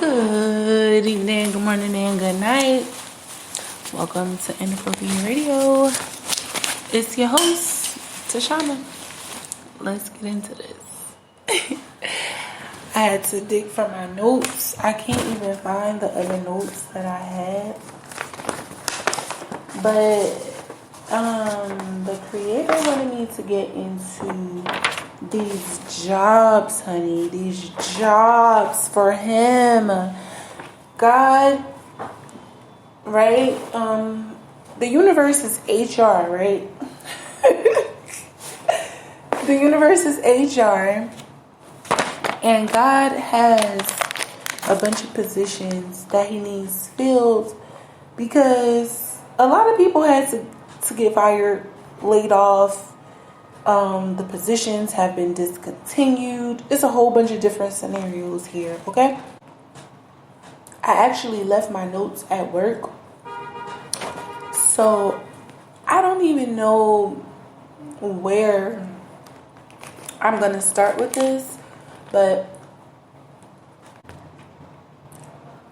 Good evening, good morning, and good night. Welcome to Inappropriate Radio. It's your host, Tashana. Let's get into this. I had to dig for my notes. I can't even find the other notes that I had. But the creator wanted me to get into these jobs, honey. These jobs for him. God, right? The universe is HR, right? The universe is HR. And God has a bunch of positions that he needs filled because a lot of people had to get fired, laid off. The positions have been discontinued. It's a whole bunch of different scenarios here, okay? I actually left my notes at work. So I don't even know where I'm going to start with this. But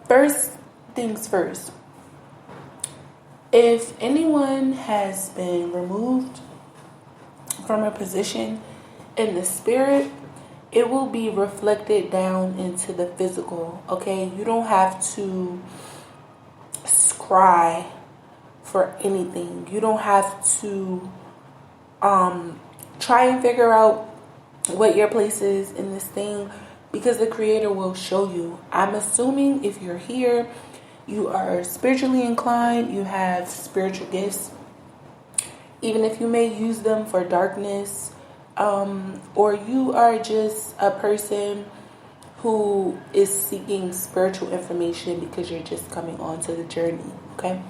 first things first. If anyone has been removed from a position in the spirit, it will be reflected down into the physical, okay? You don't have to scry for anything. You don't have to try and figure out what your place is in this thing, because the creator will show you. I'm assuming if you're here, you are spiritually inclined, you have spiritual gifts, even if you may use them for darkness, or you are just a person who is seeking spiritual information because you're just coming onto the journey, okay?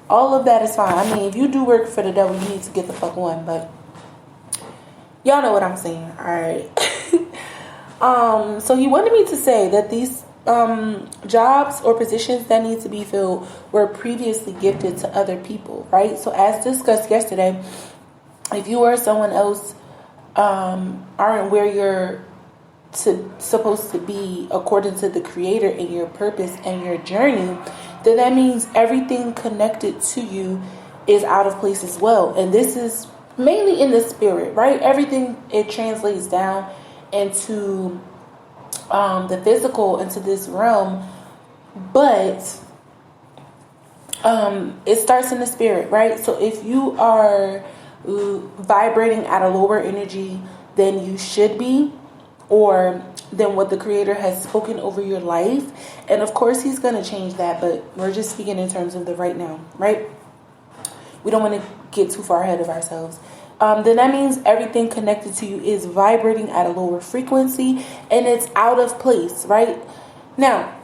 All of that is fine. I mean, if you do work for the devil, you need to get the fuck on, but y'all know what I'm saying, alright? So he wanted me to say that these jobs or positions that need to be filled were previously gifted to other people, right? So as discussed yesterday, if you or someone else aren't where you're supposed to be according to the creator and your purpose and your journey, then that means everything connected to you is out of place as well. And this is mainly in the spirit, right? Everything, it translates down into the physical, into this realm, but it starts in the spirit, right? So if you are vibrating at a lower energy than you should be, or than what the creator has spoken over your life, and of course he's going to change that, but we're just speaking in terms of the right now, right? We don't want to get too far ahead of ourselves. Then that means everything connected to you is vibrating at a lower frequency and it's out of place, right? Now,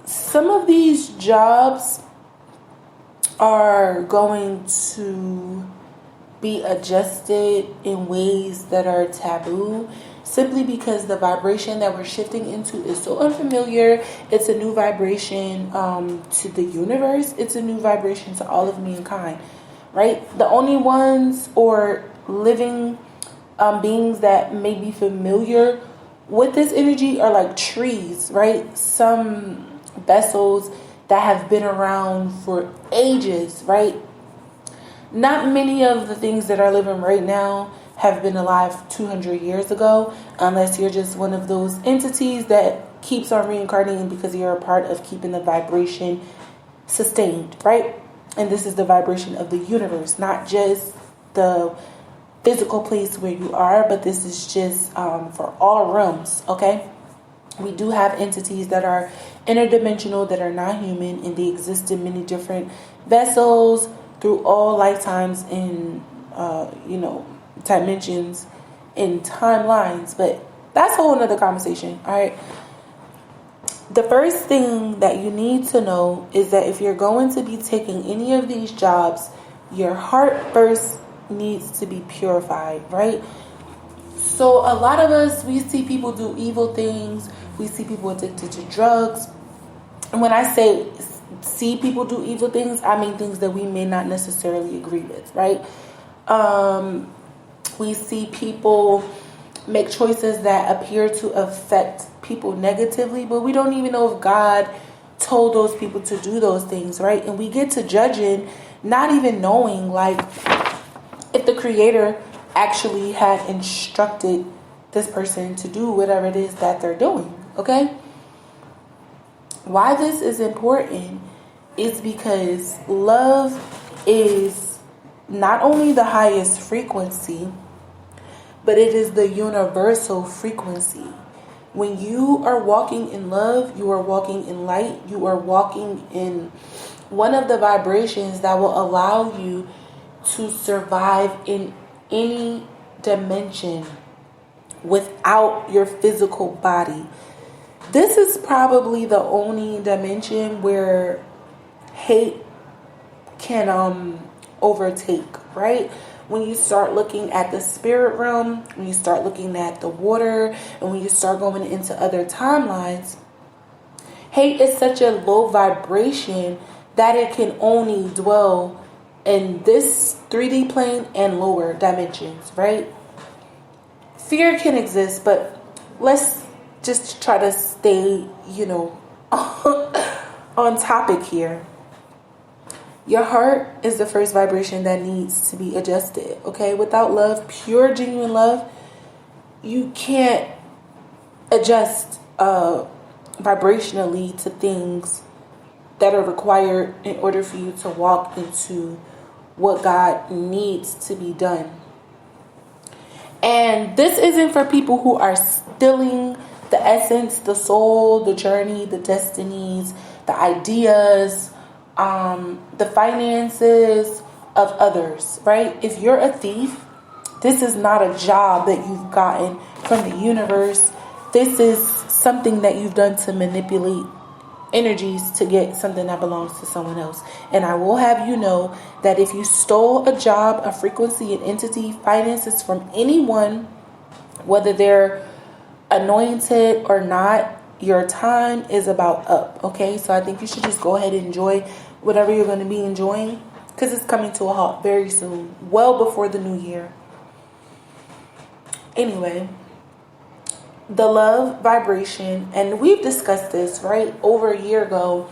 some of these jobs are going to be adjusted in ways that are taboo, simply because the vibration that we're shifting into is so unfamiliar. It's a new vibration to the universe. It's a new vibration to all of mankind, right? The only ones or living beings that may be familiar with this energy are like trees, right? Some vessels that have been around for ages, right? Not many of the things that are living right now have been alive 200 years ago, unless you're just one of those entities that keeps on reincarnating because you're a part of keeping the vibration sustained, right? And this is the vibration of the universe, not just the physical place where you are, but this is just for all realms, okay? We do have entities that are interdimensional, that are not human, and they exist in many different vessels through all lifetimes in, dimensions and timelines. But that's a whole nother conversation, all right? The first thing that you need to know is that if you're going to be taking any of these jobs, your heart first needs to be purified, right? So a lot of us, we see people do evil things. We see people addicted to drugs. And when I say see people do evil things, I mean things that we may not necessarily agree with, right? We see people make choices that appear to affect people negatively, but we don't even know if God told those people to do those things, right? And we get to judging, not even knowing, like, if the Creator actually had instructed this person to do whatever it is that they're doing, okay? Why this is important is because love is not only the highest frequency, but it is the universal frequency. When you are walking in love, you are walking in light, you are walking in one of the vibrations that will allow you to survive in any dimension without your physical body. This is probably the only dimension where hate can overtake, right? When you start looking at the spirit realm, when you start looking at the water, and when you start going into other timelines, hate is such a low vibration that it can only dwell in this 3D plane and lower dimensions, right? Fear can exist, but let's just try to stay, on topic here. Your heart is the first vibration that needs to be adjusted, okay? Without love, pure, genuine love, you can't adjust vibrationally to things that are required in order for you to walk into what God needs to be done. And this isn't for people who are stealing the essence, the soul, the journey, the destinies, the ideas, the finances of others, right? If you're a thief, this is not a job that you've gotten from the universe. This is something that you've done to manipulate energies to get something that belongs to someone else. And I will have you know that if you stole a job, a frequency, an entity, finances from anyone, whether they're anointed or not, your time is about up, okay? So I think you should just go ahead and enjoy whatever you're going to be enjoying, because it's coming to a halt very soon, well before the new year. Anyway, the love vibration, and we've discussed this, right, over a year ago,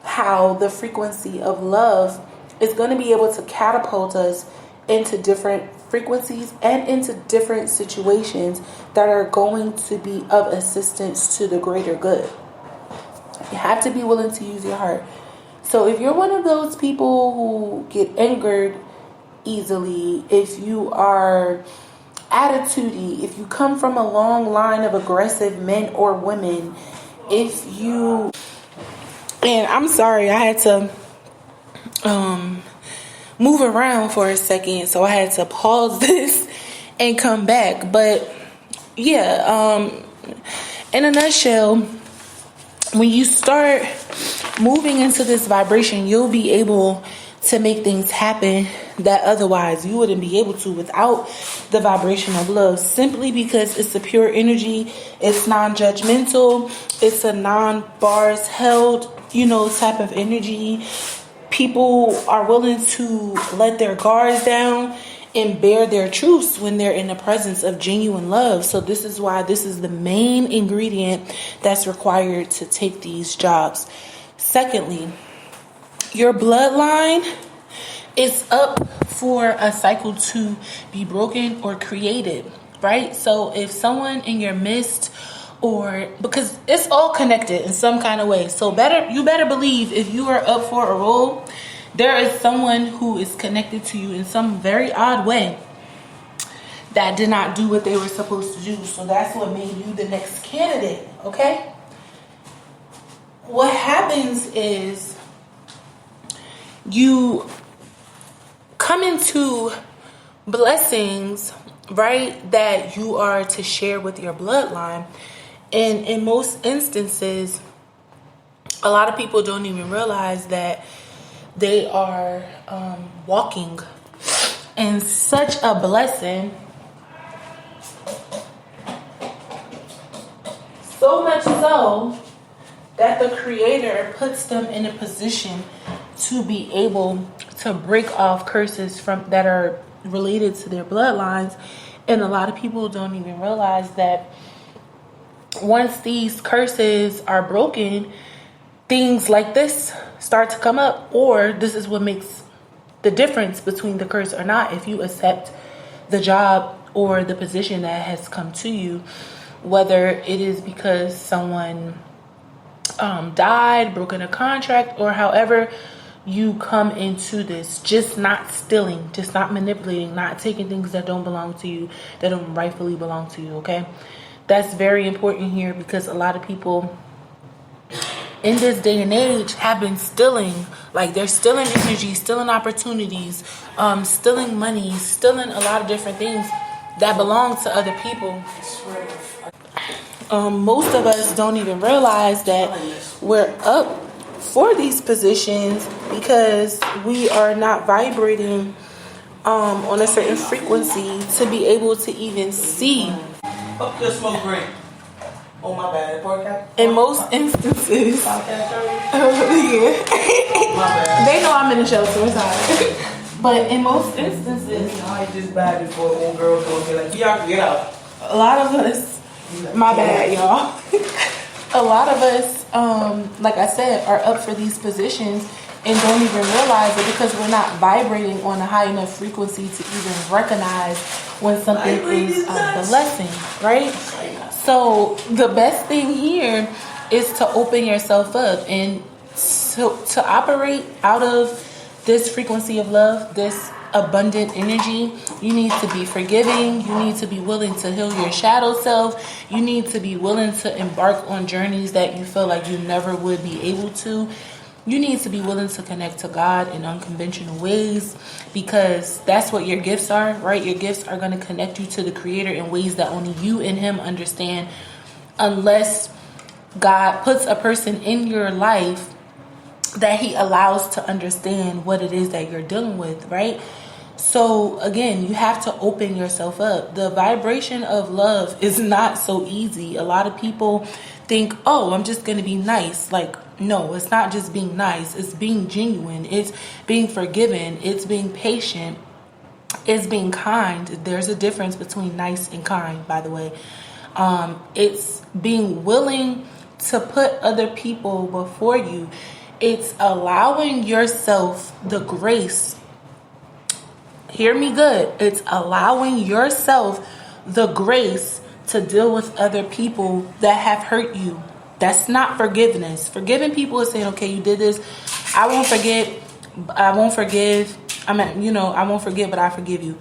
how the frequency of love is going to be able to catapult us into different frequencies and into different situations that are going to be of assistance to the greater good. You have to be willing to use your heart. So if you're one of those people who get angered easily, if you are attitudey, if you come from a long line of aggressive men or women, if you, and I'm sorry, I had to move around for a second, so I had to pause this and come back. But yeah, in a nutshell, when you start moving into this vibration, you'll be able to make things happen that otherwise you wouldn't be able to without the vibration of love, simply because it's a pure energy, it's non-judgmental, it's a non-bars held, type of energy. People are willing to let their guards down and bear their truths when they're in the presence of genuine love. So this is why this is the main ingredient that's required to take these jobs. Secondly, your bloodline is up for a cycle to be broken or created, right? So if someone in your midst, or because it's all connected in some kind of way, so you better believe if you are up for a role, there is someone who is connected to you in some very odd way that did not do what they were supposed to do. So that's what made you the next candidate, okay? What happens is you come into blessings, right, that you are to share with your bloodline. And in most instances, a lot of people don't even realize that they are walking in such a blessing. So much so that the Creator puts them in a position to be able to break off curses that are related to their bloodlines. And a lot of people don't even realize that once these curses are broken, things like this start to come up, or this is what makes the difference between the curse or not. If you accept the job or the position that has come to you, whether it is because someone died, broken a contract, or however you come into this, just not stealing, just not manipulating, not taking things that don't belong to you, that don't rightfully belong to you, okay? That's very important here, because a lot of people in this day and age have been stealing. Like, they're stealing energy, stealing opportunities, stealing money, stealing a lot of different things that belong to other people. Most of us don't even realize that we're up for these positions because we are not vibrating on a certain frequency to be able to even see. Up your smoke break. Oh, my bad. In most instances, they know I'm in the shelter, it's alright. But in most instances, I just bad before one girl goes get like, y'all get out. A lot of us, my bad, y'all. A lot of us, like I said, are up for these positions and don't even realize it because we're not vibrating on a high enough frequency to even recognize when something is a blessing, right? So the best thing here is to open yourself up and to operate out of this frequency of love, this abundant energy. You need to be forgiving. You need to be willing to heal your shadow self. You need to be willing to embark on journeys that you feel like you never would be able to. You need to be willing to connect to God in unconventional ways, because that's what your gifts are, right? Your gifts are going to connect you to the Creator in ways that only you and Him understand, unless God puts a person in your life that He allows to understand what it is that you're dealing with, right? So again, you have to open yourself up. The vibration of love is not so easy. A lot of people think, oh, I'm just going to be nice. Like, no, it's not just being nice. It's being genuine. It's being forgiving. It's being patient. It's being kind. There's a difference between nice and kind, by the way. It's being willing to put other people before you. It's allowing yourself the grace. Hear me good. It's allowing yourself the grace to deal with other people that have hurt you. That's not forgiveness. Forgiving people is saying, okay, you did this. I won't forget. I won't forgive. I won't forget, but I forgive you.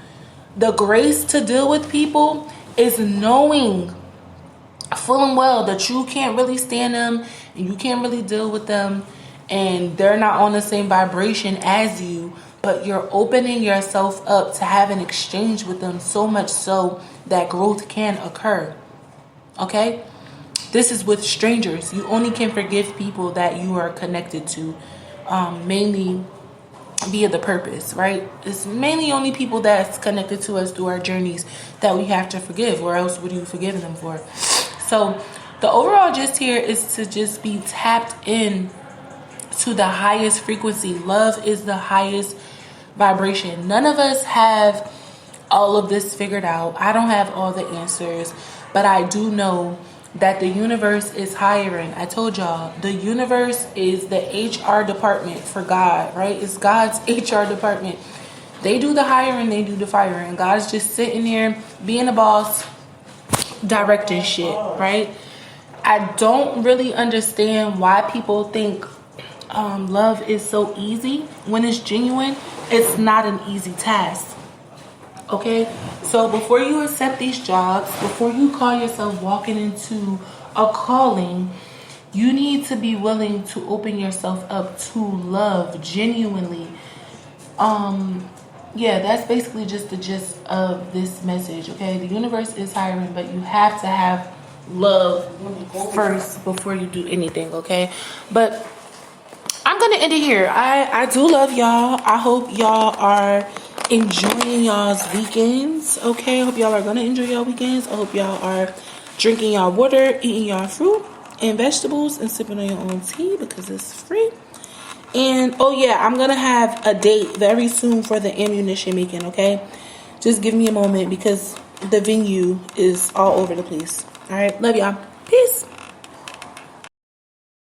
The grace to deal with people is knowing full and well that you can't really stand them and you can't really deal with them, and they're not on the same vibration as you, but you're opening yourself up to have an exchange with them, so much so that growth can occur. Okay? This is with strangers. You only can forgive people that you are connected to, mainly via the purpose, right? It's mainly only people that's connected to us through our journeys that we have to forgive, or else would you forgive them for? So the overall gist here is to just be tapped in to the highest frequency. Love is the highest vibration. None of us have all of this figured out. I don't have all the answers, but I do know that the universe is hiring. I told y'all, the universe is the HR department for God, right? It's God's HR department. They do the hiring, they do the firing. God's just sitting there being a boss, directing shit, right? I don't really understand why people think love is so easy. When it's genuine, it's not an easy task. Okay, so before you accept these jobs, before you call yourself walking into a calling, you need to be willing to open yourself up to love genuinely. Yeah, that's basically just the gist of this message. Okay, the universe is hiring, but you have to have love first before you do anything. Okay, but I'm gonna end it here. I do love y'all. I hope y'all are enjoying y'all's weekends. Okay, I hope y'all are gonna enjoy y'all weekends. I hope y'all are drinking y'all water, eating y'all fruit and vegetables, and sipping on your own tea because it's free. And oh yeah, I'm gonna have a date very soon for the ammunition making. Okay, just give me a moment because the venue is all over the place. All right, love y'all.